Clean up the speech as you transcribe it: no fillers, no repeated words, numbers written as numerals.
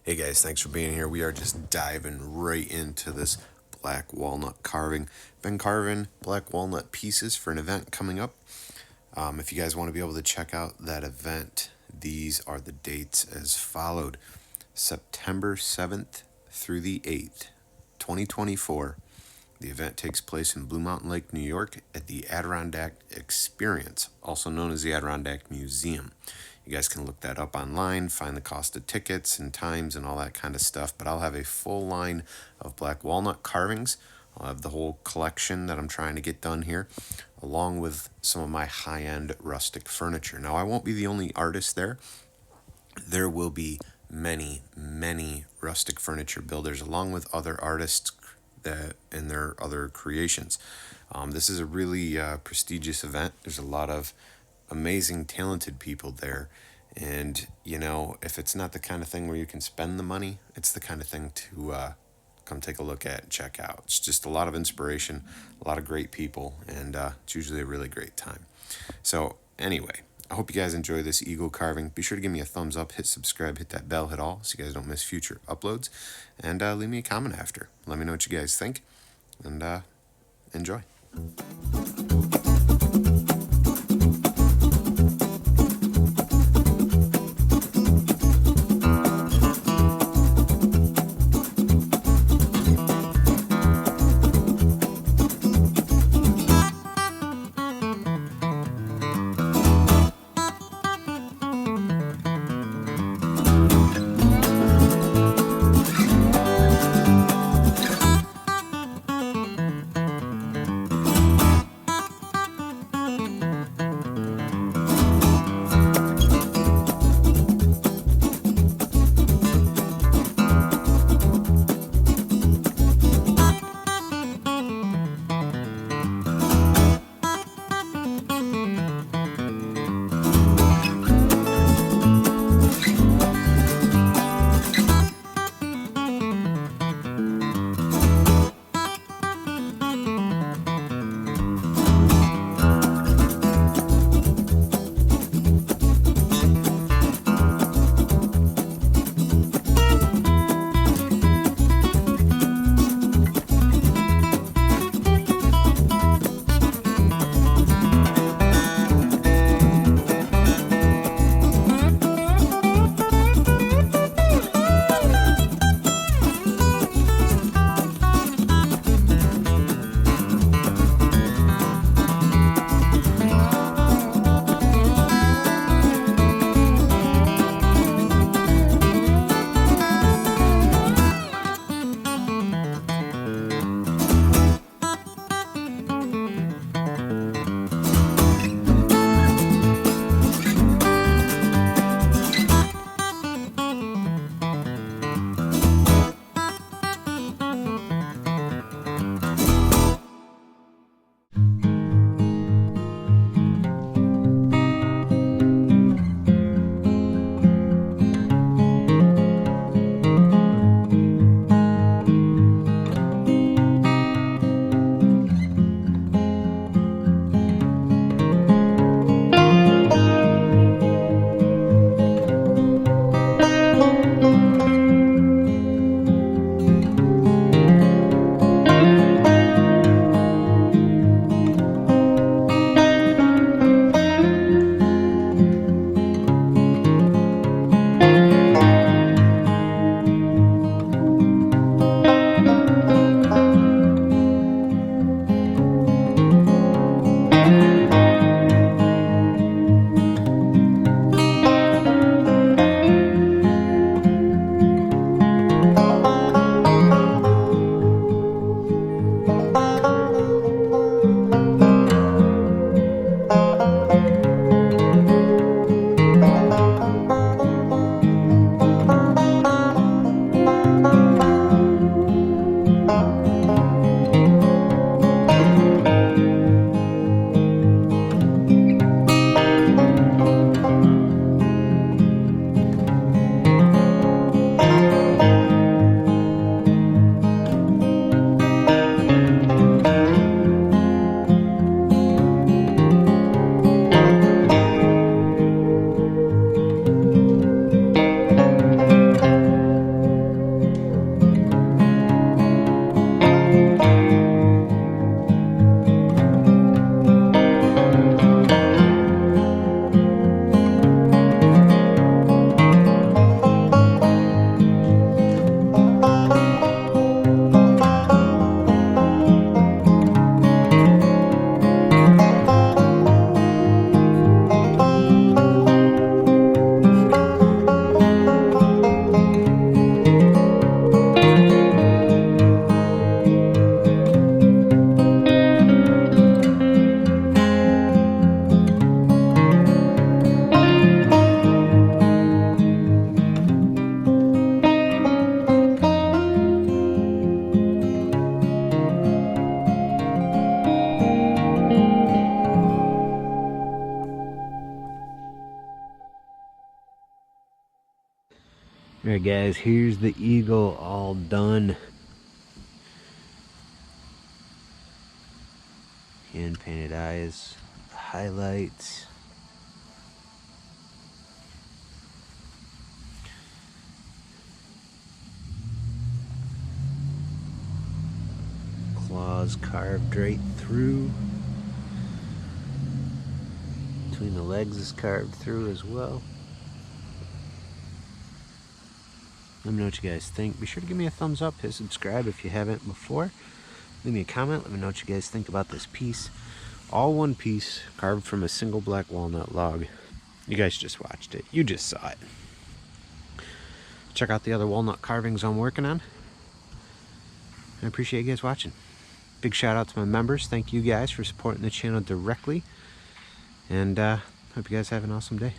Hey guys, thanks for being here. We are just diving right into this black walnut carving. Been carving black walnut pieces for an event coming up. If you guys want to be able to check out that event, these are the dates as followed. September 7th through the 8th, 2024. The event takes place in Blue Mountain Lake, New York at the Adirondack Experience, also known as the Adirondack Museum. You guys can look that up online, find the cost of tickets and times and all that kind of stuff. But I'll have a full line of black walnut carvings. I'll have the whole collection that I'm trying to get done here, along with some of my high-end rustic furniture. Now, I won't be the only artist there. There will be many rustic furniture builders, along with other artists that in their other creations. This is a really prestigious event. There's a lot of amazing, talented people there. And, you know, if it's not the kind of thing where you can spend the money, it's the kind of thing to come take a look at and check out. It's just a lot of inspiration, a lot of great people, and it's usually a really great time. So, anyway, I hope you guys enjoy this eagle carving. Be sure to give me a thumbs up, hit subscribe, hit that bell, hit all, so you guys don't miss future uploads. And leave me a comment after. Let me know what you guys think, and enjoy. Alright guys, here's the eagle all done. Hand painted eyes, highlights. Claws carved right through. Between the legs is carved through as well. Let me know what you guys think. Be sure to give me a thumbs up, hit subscribe if you haven't before. Leave me a comment, let me know what you guys think about this piece. All one piece, carved from a single black walnut log. You guys just watched it, you just saw it. Check out the other walnut carvings I'm working on. I appreciate you guys watching. Big shout out to my members. Thank you guys for supporting the channel directly. And hope you guys have an awesome day.